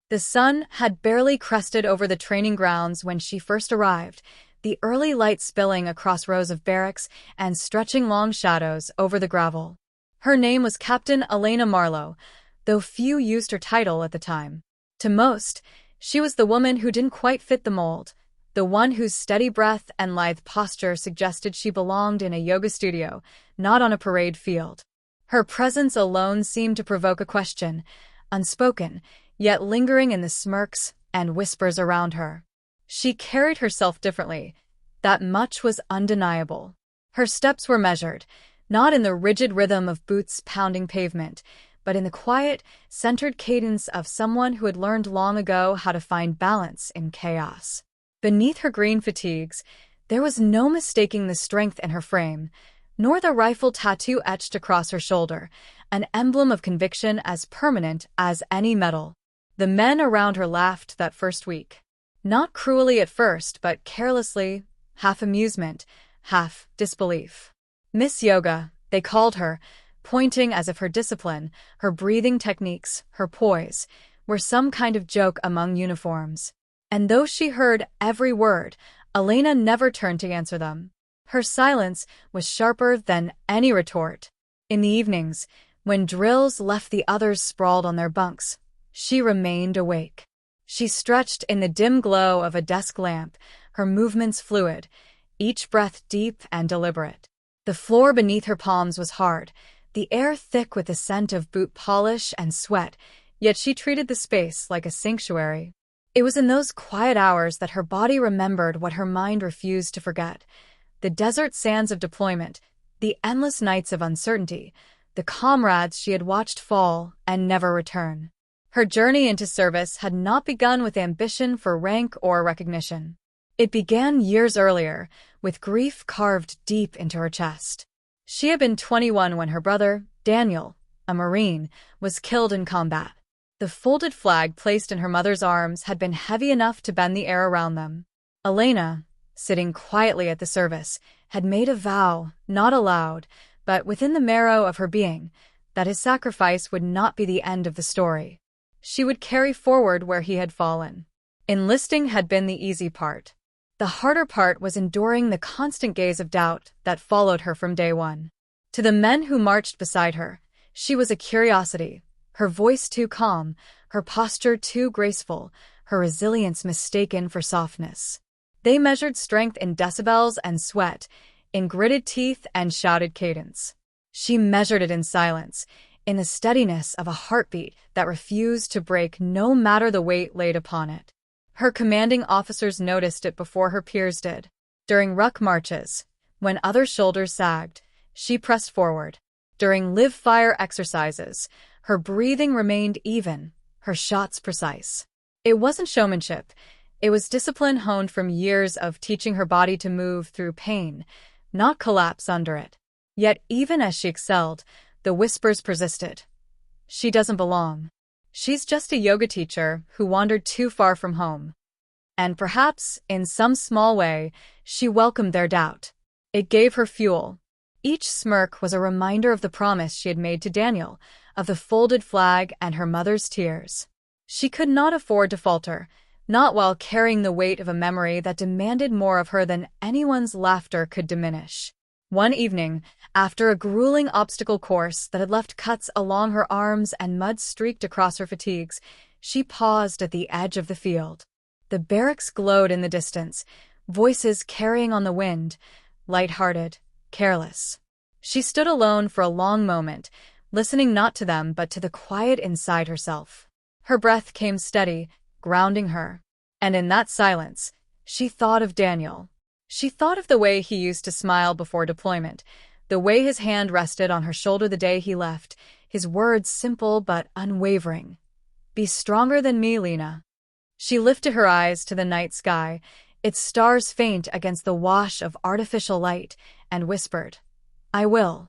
The sun had barely crested over the training grounds when she first arrived, the early light spilling across rows of barracks and stretching long shadows over the gravel. Her name was Captain Elena Marlowe, though few used her title at the time. To most, she was the woman who didn't quite fit the mold, the one whose steady breath and lithe posture suggested she belonged in a yoga studio, not on a parade field. Her presence alone seemed to provoke a question, unspoken, yet lingering in the smirks and whispers around her. She carried herself differently. That much was undeniable. Her steps were measured, not in the rigid rhythm of boots pounding pavement, but in the quiet, centered cadence of someone who had learned long ago how to find balance in chaos. Beneath her green fatigues, there was no mistaking the strength in her frame, nor the rifle tattoo etched across her shoulder, an emblem of conviction as permanent as any medal. The men around her laughed that first week. Not cruelly at first, but carelessly, half amusement, half disbelief. Miss Yoga, they called her, pointing as if her discipline, her breathing techniques, her poise, were some kind of joke among uniforms. And though she heard every word, Elena never turned to answer them. Her silence was sharper than any retort. In the evenings, when drills left the others sprawled on their bunks, she remained awake. She stretched in the dim glow of a desk lamp, her movements fluid, each breath deep and deliberate. The floor beneath her palms was hard, the air thick with the scent of boot polish and sweat, yet she treated the space like a sanctuary. It was in those quiet hours that her body remembered what her mind refused to forget: the desert sands of deployment, the endless nights of uncertainty, the comrades she had watched fall and never return. Her journey into service had not begun with ambition for rank or recognition. It began years earlier, with grief carved deep into her chest. She had been 21 when her brother, Daniel, a Marine, was killed in combat. The folded flag placed in her mother's arms had been heavy enough to bend the air around them. Elena, sitting quietly at the service, had made a vow, not aloud, but within the marrow of her being, that his sacrifice would not be the end of the story. She would carry forward where he had fallen. Enlisting had been the easy part. The harder part was enduring the constant gaze of doubt that followed her from day one. To the men who marched beside her, she was a curiosity, her voice too calm, her posture too graceful, her resilience mistaken for softness. They measured strength in decibels and sweat, in gritted teeth and shouted cadence. She measured it in silence, in the steadiness of a heartbeat that refused to break no matter the weight laid upon it. Her commanding officers noticed it before her peers did. During ruck marches, when other shoulders sagged, she pressed forward. During live-fire exercises, her breathing remained even, her shots precise. It wasn't showmanship. It was discipline honed from years of teaching her body to move through pain, not collapse under it. Yet even as she excelled, the whispers persisted. She doesn't belong. She's just a yoga teacher who wandered too far from home. And perhaps, in some small way, she welcomed their doubt. It gave her fuel. Each smirk was a reminder of the promise she had made to Daniel, of the folded flag and her mother's tears. She could not afford to falter, not while carrying the weight of a memory that demanded more of her than anyone's laughter could diminish. One evening, after a grueling obstacle course that had left cuts along her arms and mud streaked across her fatigues, she paused at the edge of the field. The barracks glowed in the distance, voices carrying on the wind, light-hearted, careless. She stood alone for a long moment, listening not to them but to the quiet inside herself. Her breath came steady, grounding her. And in that silence, she thought of Daniel. She thought of the way he used to smile before deployment, the way his hand rested on her shoulder the day he left, his words simple but unwavering. "Be stronger than me, Lena." She lifted her eyes to the night sky, its stars faint against the wash of artificial light, and whispered, "I will."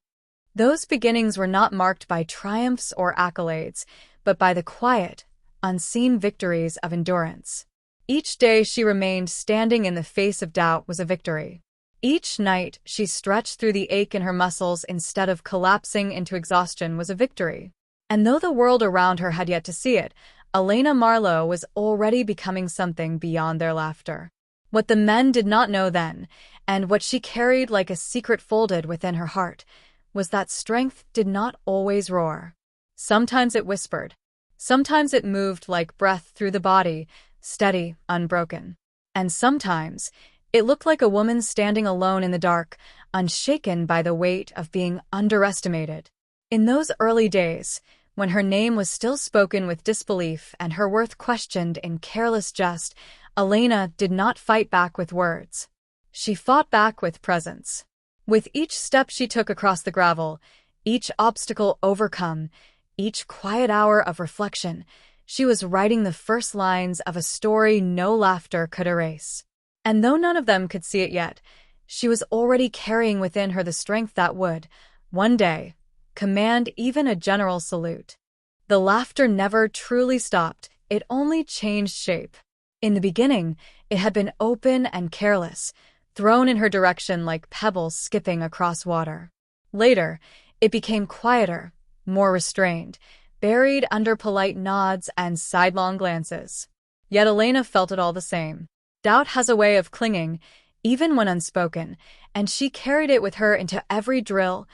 Those beginnings were not marked by triumphs or accolades, but by the quiet, unseen victories of endurance. Each day she remained standing in the face of doubt was a victory. Each night she stretched through the ache in her muscles instead of collapsing into exhaustion was a victory. And though the world around her had yet to see it, Elena Marlowe was already becoming something beyond their laughter. What the men did not know then, and what she carried like a secret folded within her heart, was that strength did not always roar. Sometimes it whispered. Sometimes it moved like breath through the body, steady, unbroken. And sometimes it looked like a woman standing alone in the dark, unshaken by the weight of being underestimated. In those early days, when her name was still spoken with disbelief and her worth questioned in careless jest, Elena did not fight back with words. She fought back with presence. With each step she took across the gravel, each obstacle overcome, each quiet hour of reflection, she was writing the first lines of a story no laughter could erase. And though none of them could see it yet, she was already carrying within her the strength that would, one day, command even a general salute. The laughter never truly stopped, it only changed shape. In the beginning, it had been open and careless, thrown in her direction like pebbles skipping across water. Later, it became quieter, more restrained, buried under polite nods and sidelong glances. Yet Elena felt it all the same. Doubt has a way of clinging, even when unspoken, and she carried it with her into every drill,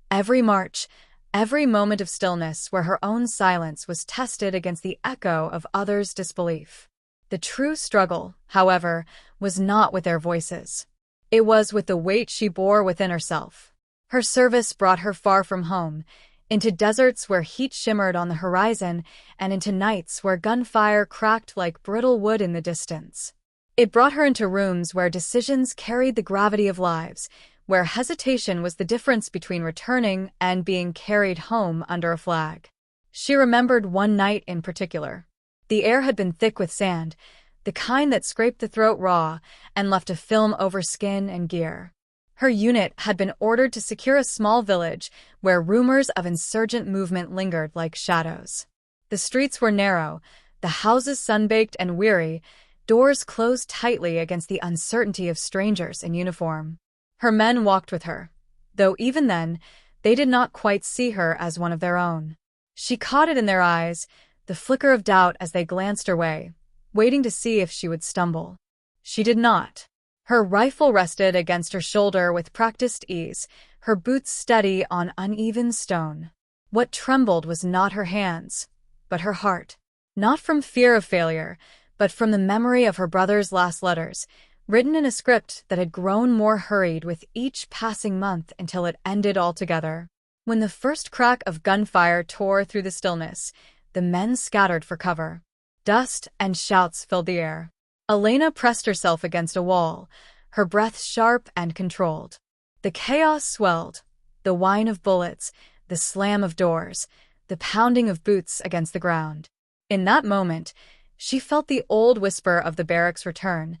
every march, every moment of stillness where her own silence was tested against the echo of others' disbelief. The true struggle, however, was not with their voices. It was with the weight she bore within herself. Her service brought her far from home, into deserts where heat shimmered on the horizon and into nights where gunfire cracked like brittle wood in the distance. It brought her into rooms where decisions carried the gravity of lives, where hesitation was the difference between returning and being carried home under a flag. She remembered one night in particular. The air had been thick with sand, the kind that scraped the throat raw and left a film over skin and gear. Her unit had been ordered to secure a small village where rumors of insurgent movement lingered like shadows. The streets were narrow, the houses sun-baked and weary, doors closed tightly against the uncertainty of strangers in uniform. Her men walked with her, though even then, they did not quite see her as one of their own. She caught it in their eyes, the flicker of doubt as they glanced her way, waiting to see if she would stumble. She did not. Her rifle rested against her shoulder with practiced ease, her boots steady on uneven stone. What trembled was not her hands, but her heart. Not from fear of failure, but from the memory of her brother's last letters, written in a script that had grown more hurried with each passing month until it ended altogether. When the first crack of gunfire tore through the stillness, the men scattered for cover. Dust and shouts filled the air. Elena pressed herself against a wall, her breath sharp and controlled. The chaos swelled, the whine of bullets, the slam of doors, the pounding of boots against the ground. In that moment, she felt the old whisper of the barracks return.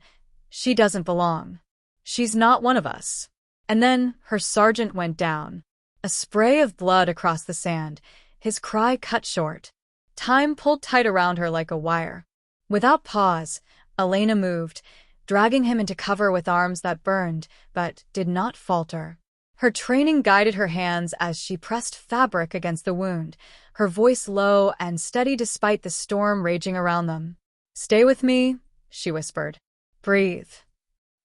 She doesn't belong. She's not one of us. And then her sergeant went down. A spray of blood across the sand, his cry cut short. Time pulled tight around her like a wire. Without pause, Elena moved, dragging him into cover with arms that burned, but did not falter. Her training guided her hands as she pressed fabric against the wound, her voice low and steady despite the storm raging around them. "Stay with me," she whispered. "Breathe."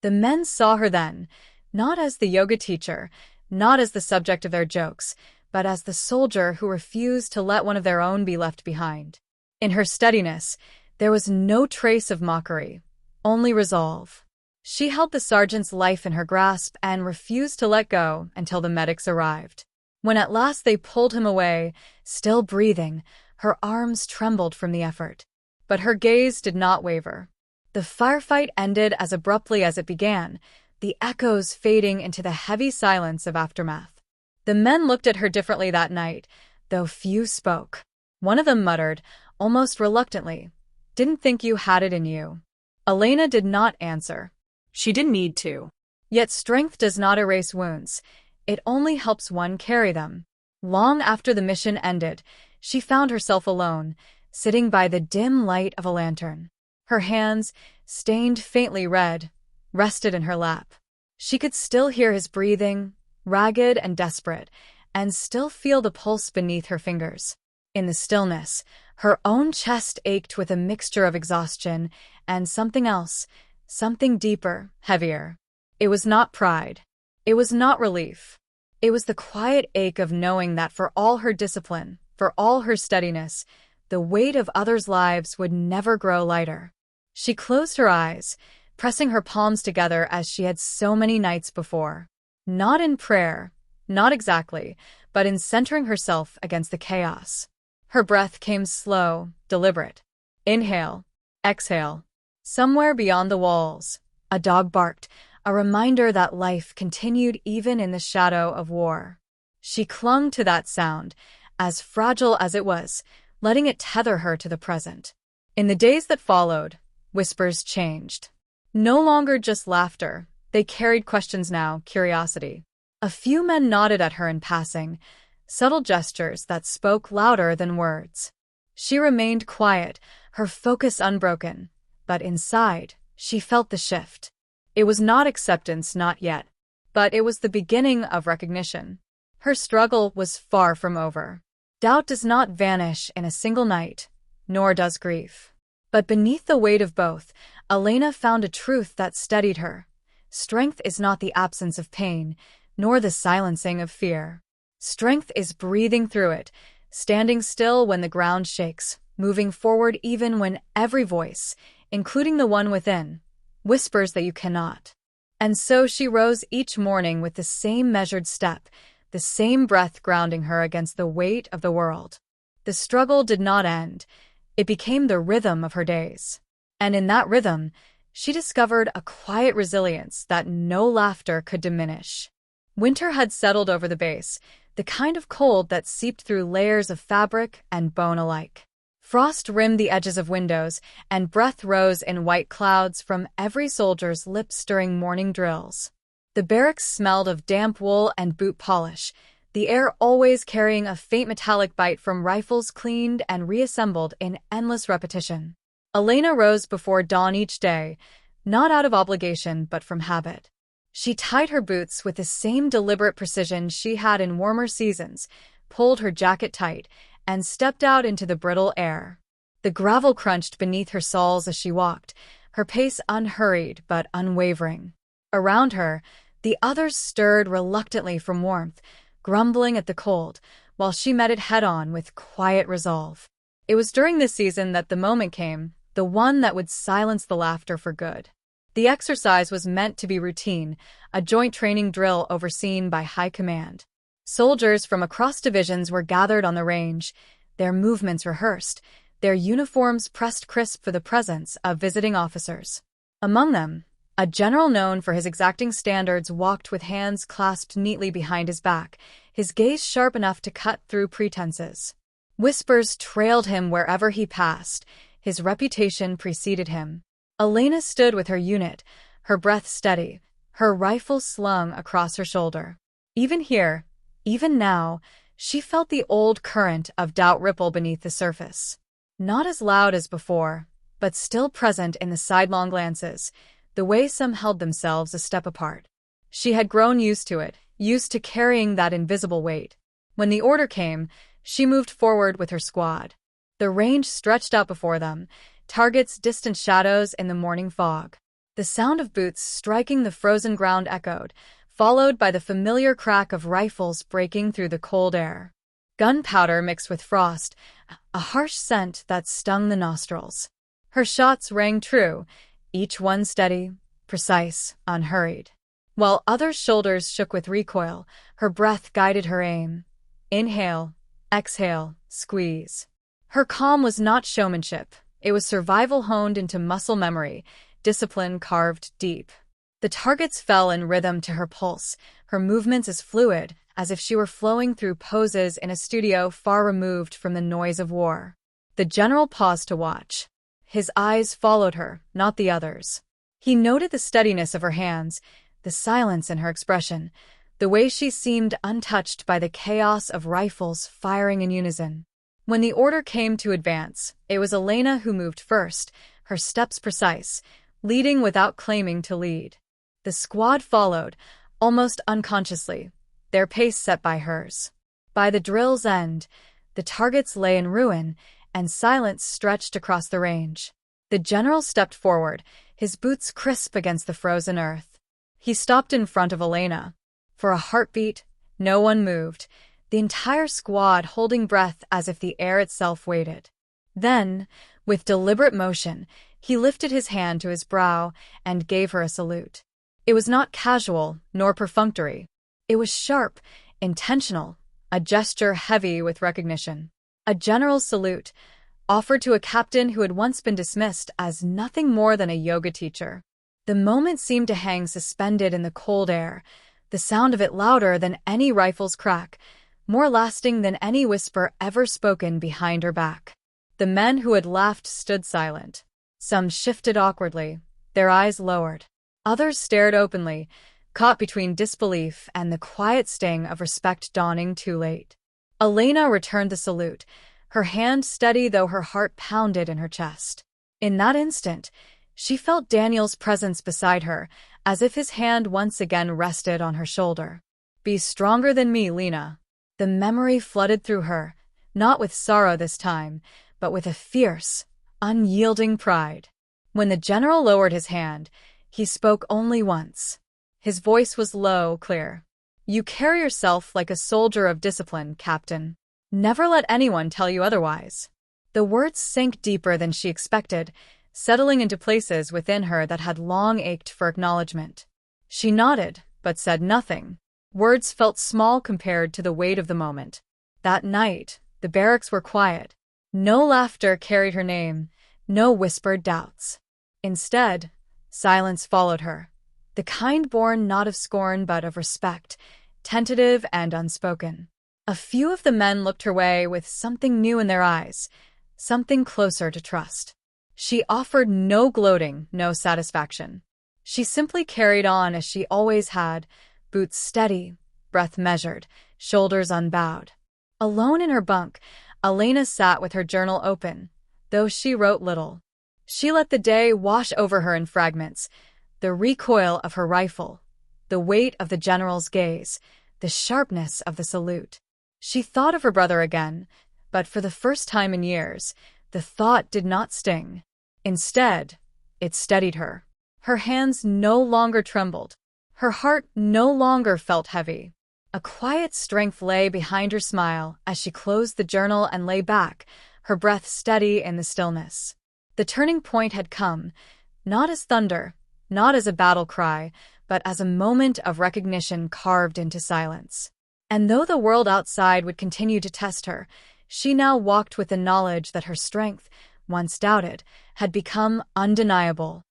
The men saw her then, not as the yoga teacher, not as the subject of their jokes, but as the soldier who refused to let one of their own be left behind. In her steadiness, there was no trace of mockery, only resolve. She held the sergeant's life in her grasp and refused to let go until the medics arrived. When at last they pulled him away, still breathing, her arms trembled from the effort. But her gaze did not waver. The firefight ended as abruptly as it began, the echoes fading into the heavy silence of aftermath. The men looked at her differently that night, though few spoke. One of them muttered, almost reluctantly, "Didn't think you had it in you." Elena did not answer. She didn't need to. Yet strength does not erase wounds. It only helps one carry them. Long after the mission ended, she found herself alone, sitting by the dim light of a lantern. Her hands, stained faintly red, rested in her lap. She could still hear his breathing, ragged and desperate, and still feel the pulse beneath her fingers. In the stillness, her own chest ached with a mixture of exhaustion and something else, something deeper, heavier. It was not pride. It was not relief. It was the quiet ache of knowing that for all her discipline, for all her steadiness, the weight of others' lives would never grow lighter. She closed her eyes, pressing her palms together as she had so many nights before. Not in prayer, not exactly, but in centering herself against the chaos. Her breath came slow, deliberate. Inhale, exhale. Somewhere beyond the walls, a dog barked, a reminder that life continued even in the shadow of war. She clung to that sound, as fragile as it was, letting it tether her to the present. In the days that followed, whispers changed. No longer just laughter, they carried questions now, curiosity. A few men nodded at her in passing, subtle gestures that spoke louder than words. She remained quiet, her focus unbroken, but inside, she felt the shift. It was not acceptance, not yet, but it was the beginning of recognition. Her struggle was far from over. Doubt does not vanish in a single night, nor does grief. But beneath the weight of both, Elena found a truth that steadied her. Strength is not the absence of pain, nor the silencing of fear. Strength is breathing through it, standing still when the ground shakes, moving forward even when every voice, including the one within, whispers that you cannot. And so she rose each morning with the same measured step, the same breath grounding her against the weight of the world. The struggle did not end. It became the rhythm of her days. And in that rhythm, she discovered a quiet resilience that no laughter could diminish. Winter had settled over the base, the kind of cold that seeped through layers of fabric and bone alike. Frost rimmed the edges of windows, and breath rose in white clouds from every soldier's lips during morning drills. The barracks smelled of damp wool and boot polish, the air always carrying a faint metallic bite from rifles cleaned and reassembled in endless repetition. Elena rose before dawn each day, not out of obligation but from habit. She tied her boots with the same deliberate precision she had in warmer seasons, pulled her jacket tight, and stepped out into the brittle air. The gravel crunched beneath her soles as she walked, her pace unhurried but unwavering. Around her, the others stirred reluctantly from warmth, grumbling at the cold, while she met it head-on with quiet resolve. It was during this season that the moment came, the one that would silence the laughter for good. The exercise was meant to be routine, a joint training drill overseen by high command. Soldiers from across divisions were gathered on the range, their movements rehearsed, their uniforms pressed crisp for the presence of visiting officers. Among them, a general known for his exacting standards walked with hands clasped neatly behind his back, his gaze sharp enough to cut through pretenses. Whispers trailed him wherever he passed, his reputation preceded him. Elena stood with her unit, her breath steady, her rifle slung across her shoulder. Even here, even now, she felt the old current of doubt ripple beneath the surface. Not as loud as before, but still present in the sidelong glances, the way some held themselves a step apart. She had grown used to it, used to carrying that invisible weight. When the order came, she moved forward with her squad. The range stretched out before them, targets distant shadows in the morning fog. The sound of boots striking the frozen ground echoed, followed by the familiar crack of rifles breaking through the cold air. Gunpowder mixed with frost, a harsh scent that stung the nostrils. Her shots rang true, each one steady, precise, unhurried. While others' shoulders shook with recoil, her breath guided her aim. Inhale, exhale, squeeze. Her calm was not showmanship. It was survival honed into muscle memory, discipline carved deep. The targets fell in rhythm to her pulse, her movements as fluid as if she were flowing through poses in a studio far removed from the noise of war. The general paused to watch. His eyes followed her, not the others. He noted the steadiness of her hands, the silence in her expression, the way she seemed untouched by the chaos of rifles firing in unison. When the order came to advance, it was Elena who moved first, her steps precise, leading without claiming to lead. The squad followed, almost unconsciously, their pace set by hers. By the drill's end, The targets lay in ruin, and silence stretched across the range. The general stepped forward, his boots crisp against the frozen earth. He stopped in front of Elena. For a heartbeat, no one moved, the entire squad holding breath as if the air itself waited. Then, with deliberate motion, he lifted his hand to his brow and gave her a salute. It was not casual, nor perfunctory. It was sharp, intentional, a gesture heavy with recognition. A general's salute, offered to a captain who had once been dismissed as nothing more than a yoga teacher. The moment seemed to hang suspended in the cold air, the sound of it louder than any rifle's crack, more lasting than any whisper ever spoken behind her back. The men who had laughed stood silent. Some shifted awkwardly, their eyes lowered. Others stared openly, caught between disbelief and the quiet sting of respect dawning too late. Elena returned the salute, her hand steady though her heart pounded in her chest. In that instant, she felt Daniel's presence beside her, as if his hand once again rested on her shoulder. "Be stronger than me, Lena." The memory flooded through her, not with sorrow this time, but with a fierce, unyielding pride. When the general lowered his hand, he spoke only once. His voice was low, clear. "You carry yourself like a soldier of discipline, Captain. Never let anyone tell you otherwise." The words sank deeper than she expected, settling into places within her that had long ached for acknowledgement. She nodded, but said nothing. Words felt small compared to the weight of the moment. That night, the barracks were quiet. No laughter carried her name, no whispered doubts. Instead, silence followed her, the kind born not of scorn but of respect, tentative and unspoken. A few of the men looked her way with something new in their eyes, something closer to trust. She offered no gloating, no satisfaction. She simply carried on as she always had, boots steady, breath measured, shoulders unbowed. Alone in her bunk, Elena sat with her journal open, though she wrote little. She let the day wash over her in fragments, the recoil of her rifle, the weight of the general's gaze, the sharpness of the salute. She thought of her brother again, but for the first time in years, the thought did not sting. Instead, it steadied her. Her hands no longer trembled. Her heart no longer felt heavy. A quiet strength lay behind her smile as she closed the journal and lay back, her breath steady in the stillness. The turning point had come, not as thunder, not as a battle cry, but as a moment of recognition carved into silence. And though the world outside would continue to test her, she now walked with the knowledge that her strength, once doubted, had become undeniable.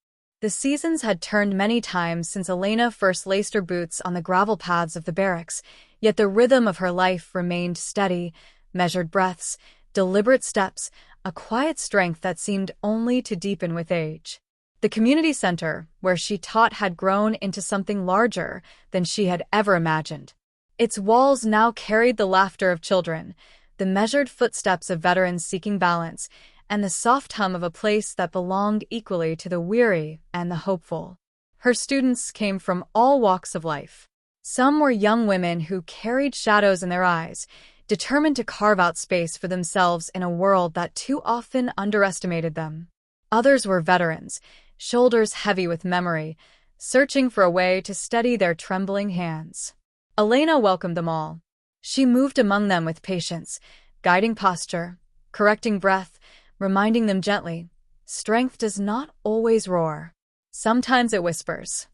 The seasons had turned many times since Elena first laced her boots on the gravel paths of the barracks, yet the rhythm of her life remained steady, measured breaths, deliberate steps, a quiet strength that seemed only to deepen with age. The community center, where she taught, had grown into something larger than she had ever imagined. Its walls now carried the laughter of children, the measured footsteps of veterans seeking balance, and the soft hum of a place that belonged equally to the weary and the hopeful. Her students came from all walks of life. Some were young women who carried shadows in their eyes, determined to carve out space for themselves in a world that too often underestimated them. Others were veterans, shoulders heavy with memory, searching for a way to steady their trembling hands. Elena welcomed them all. She moved among them with patience, guiding posture, correcting breath, reminding them gently, strength does not always roar. Sometimes it whispers.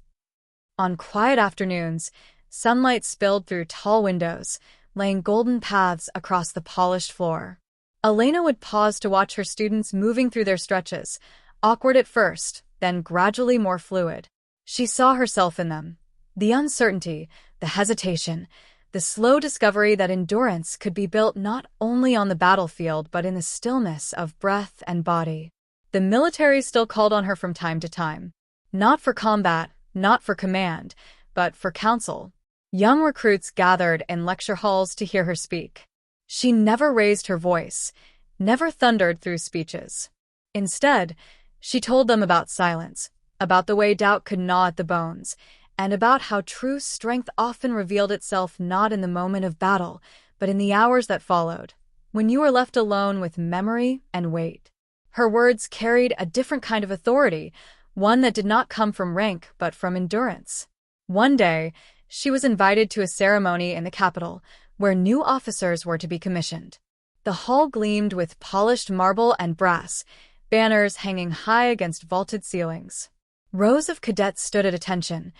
On quiet afternoons, sunlight spilled through tall windows, laying golden paths across the polished floor. Elena would pause to watch her students moving through their stretches, awkward at first, then gradually more fluid. She saw herself in them. The uncertainty, the hesitation, the slow discovery that endurance could be built not only on the battlefield but in the stillness of breath and body. The military still called on her from time to time. Not for combat, not for command, but for counsel. Young recruits gathered in lecture halls to hear her speak. She never raised her voice, never thundered through speeches. Instead, she told them about silence, about the way doubt could gnaw at the bones, and about how true strength often revealed itself not in the moment of battle, but in the hours that followed, when you are left alone with memory and weight. Her words carried a different kind of authority, one that did not come from rank but from endurance. One day, she was invited to a ceremony in the capital, where new officers were to be commissioned. The hall gleamed with polished marble and brass, banners hanging high against vaulted ceilings. Rows of cadets stood at attention,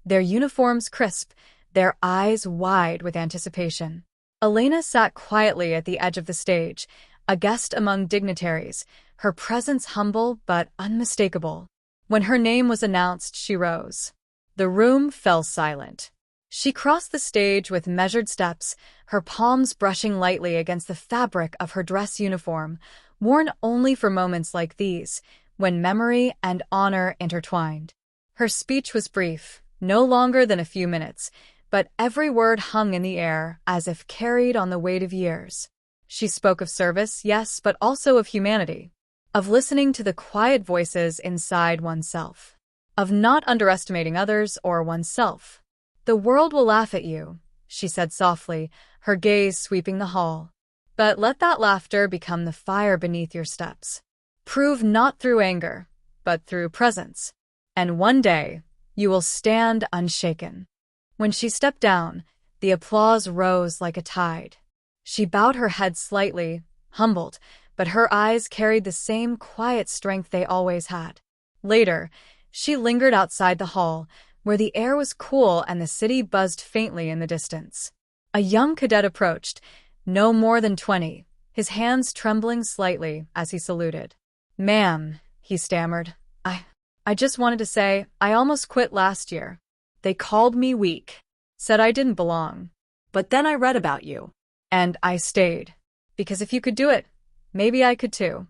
their uniforms crisp, their eyes wide with anticipation. Elena sat quietly at the edge of the stage, a guest among dignitaries, her presence humble but unmistakable. When her name was announced, she rose. The room fell silent. She crossed the stage with measured steps, her palms brushing lightly against the fabric of her dress uniform, worn only for moments like these, when memory and honor intertwined. Her speech was brief, no longer than a few minutes, but every word hung in the air as if carried on the weight of years. She spoke of service, yes, but also of humanity, of listening to the quiet voices inside oneself, of not underestimating others or oneself. "The world will laugh at you," she said softly, her gaze sweeping the hall. "But let that laughter become the fire beneath your steps. Prove not through anger, but through presence. And one day, you will stand unshaken." When she stepped down, the applause rose like a tide. She bowed her head slightly, humbled, but her eyes carried the same quiet strength they always had. Later, she lingered outside the hall, where the air was cool and the city buzzed faintly in the distance. A young cadet approached, no more than 20, his hands trembling slightly as he saluted. "Ma'am," he stammered, I just wanted to say, I almost quit last year. They called me weak, said I didn't belong. But then I read about you, and I stayed. Because if you could do it, maybe I could too."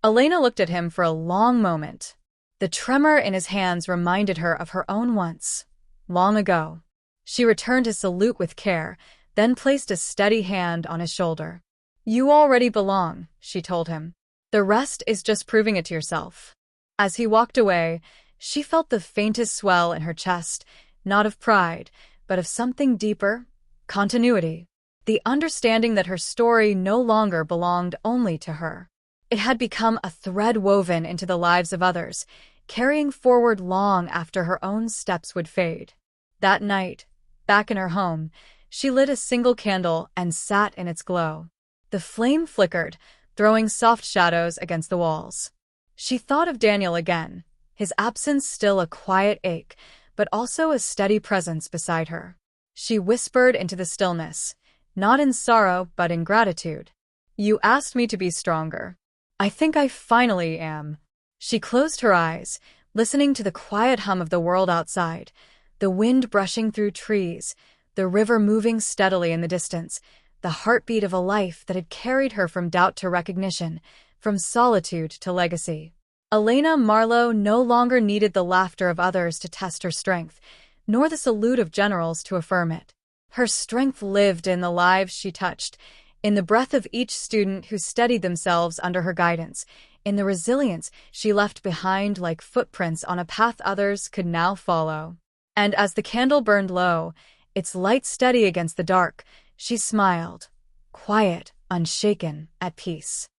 Elena looked at him for a long moment. The tremor in his hands reminded her of her own once, long ago. She returned his salute with care, then placed a steady hand on his shoulder. "You already belong," she told him. "The rest is just proving it to yourself." As he walked away, she felt the faintest swell in her chest, not of pride, but of something deeper, continuity. The understanding that her story no longer belonged only to her. It had become a thread woven into the lives of others, carrying forward long after her own steps would fade. That night, back in her home, she lit a single candle and sat in its glow. The flame flickered, throwing soft shadows against the walls. She thought of Daniel again, his absence still a quiet ache, but also a steady presence beside her. She whispered into the stillness, not in sorrow but in gratitude. "You asked me to be stronger. I think I finally am." She closed her eyes, listening to the quiet hum of the world outside, the wind brushing through trees, the river moving steadily in the distance, the heartbeat of a life that had carried her from doubt to recognition, from solitude to legacy. Elena Marlowe no longer needed the laughter of others to test her strength, nor the salute of generals to affirm it. Her strength lived in the lives she touched, in the breath of each student who steadied themselves under her guidance, in the resilience she left behind like footprints on a path others could now follow. And as the candle burned low, its light steady against the dark, she smiled, quiet, unshaken, at peace.